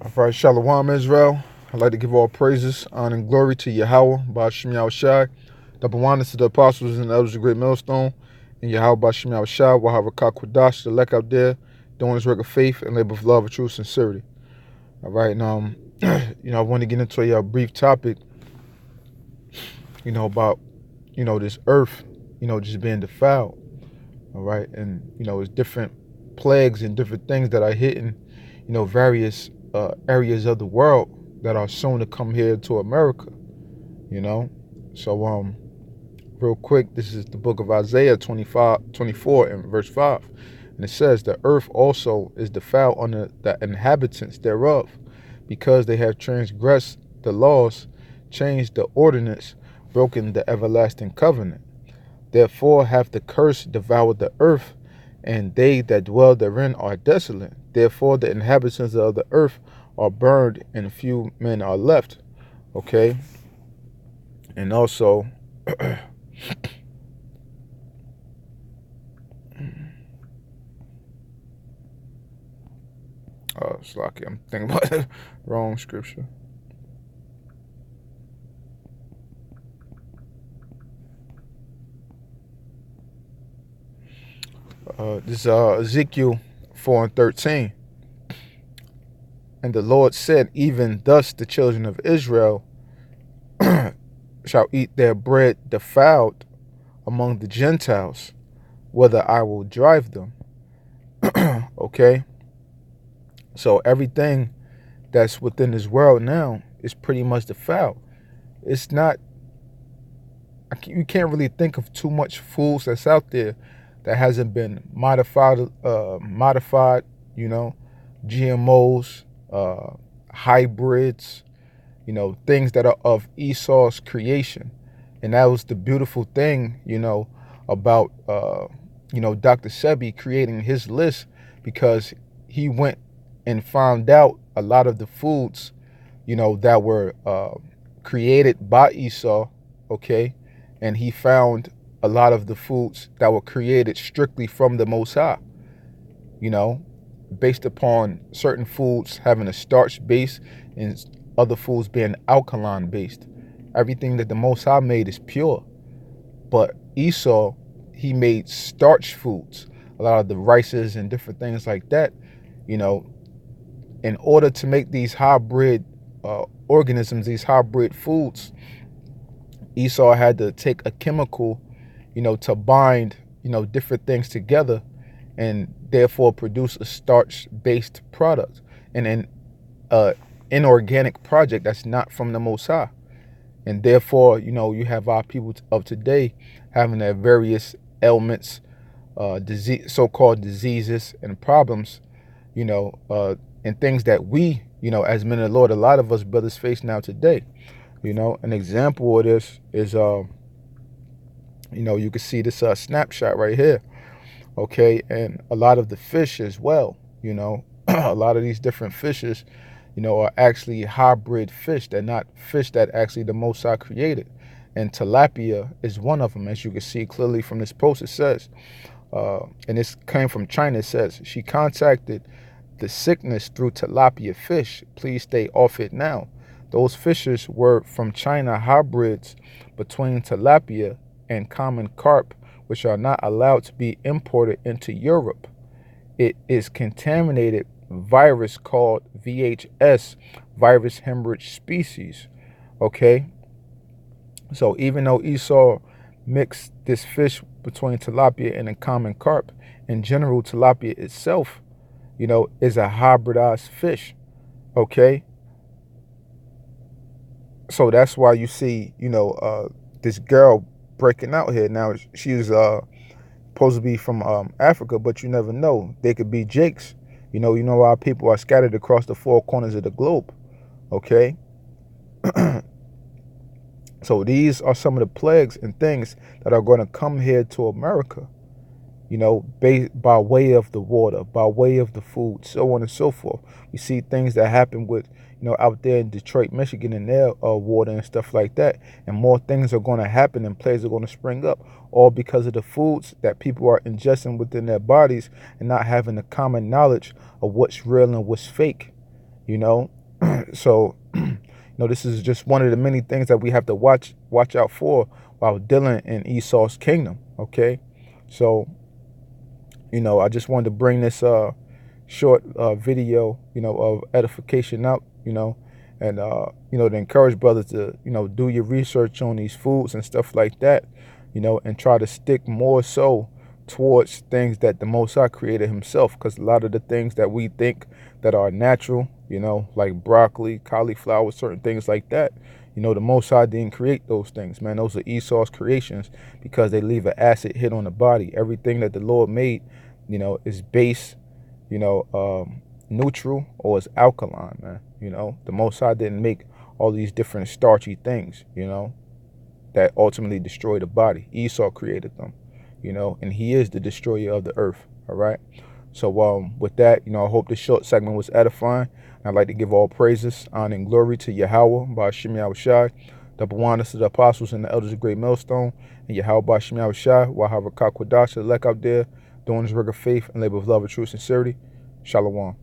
All right, Shalawam, Israel. I'd like to give all praises, honor, and glory to YAHAWAH, YAHAWASHI, double honors to the apostles and elders of Great Millstone, and YAHAWASHI, YAHAWAH, the elect out there, doing his work of faith and labor of love and true sincerity. All right, and I want to get into a brief topic, about, this earth, just being defiled. All right, and it's different plagues and different things that are hitting, various areas of the world that are soon to come here to America. So real quick, this is the book of Isaiah 24 and verse 5, and it says, "The earth also is defiled under the inhabitants thereof, because they have transgressed the laws, changed the ordinance, broken the everlasting covenant. Therefore hath the curse devoured the earth, and they that dwell therein are desolate. Therefore the inhabitants of the earth are burned, and few men are left." Okay? And also, Slocky, I'm thinking about the wrong scripture. This is Ezekiel 4 and 13. "And the Lord said, even thus the children of Israel shall eat their bread defiled among the Gentiles, whether I will drive them." Okay? So everything that's within this world now is pretty much defiled. It's not, you can't really think of too much foods that's out there that hasn't been modified, GMOs, hybrids, things that are of Esau's creation. And that was the beautiful thing, about, Dr. Sebi creating his list, because he went and found out a lot of the foods, that were created by Esau, okay? And he found a lot of the foods that were created strictly from the Most High, based upon certain foods having a starch base and other foods being alkaline based. Everything that the Most High made is pure. But Esau, he made starch foods, a lot of the rices and different things like that, in order to make these hybrid organisms, these hybrid foods. Esau had to take a chemical, to bind, different things together, and therefore produce a starch-based product, and an inorganic project that's not from the Most High. And therefore, you have our people of today having their various ailments, so-called diseases and problems, and things that we, as men of the Lord, a lot of us brothers face now today. An example of this is, you can see this snapshot right here, okay? And a lot of the fish as well, a lot of these different fishes, are actually hybrid fish. They're not fish that actually the Most High created. And tilapia is one of them, as you can see clearly from this post. It says, and this came from China, it says, "She contacted the sickness through tilapia fish. Please stay off it now." Those fishes were from China, hybrids between tilapia and common carp, which are not allowed to be imported into Europe. It is contaminated virus called VHS, virus hemorrhage species. Okay? So even though Esau mixed this fish between tilapia and a common carp, in general, tilapia itself, is a hybridized fish. Okay? So that's why you see, this girl breaking out here. Now, she's supposed to be from Africa, but you never know. They could be Jakes. Our people are scattered across the four corners of the globe. Okay? So these are some of the plagues and things that are going to come here to America, by way of the water, by way of the food, so on and so forth. We see things that happen with, out there in Detroit, Michigan, and their water and stuff like that. And more things are going to happen, and plagues are going to spring up, all because of the foods that people are ingesting within their bodies and not having the common knowledge of what's real and what's fake. you know. So, this is just one of the many things that we have to watch out for while dealing in Esau's kingdom. Okay, so I just wanted to bring this short video, of edification out, and to encourage brothers to do your research on these foods and stuff like that, and try to stick more so towards things that the Most High created Himself, because a lot of the things that we think that are natural, like broccoli, cauliflower, certain things like that, the Most High didn't create those things, man. Those are Esau's creations, because they leave an acid hit on the body. Everything that the Lord made, is base, neutral, or is alkaline, man. The Most High didn't make all these different starchy things, that ultimately destroy the body. Esau created them, and he is the destroyer of the earth. All right. So with that, I hope this short segment was edifying. I'd like to give all praises, honor, and glory to YAHAWAH by YAHAWASHI, double honors to the apostles and the elders of Great Millstone, and YAHAWAH by YAHAWASHI, YAHAWAH to the elect out there, doing his work of faith and labor of love and true sincerity. Shalawam.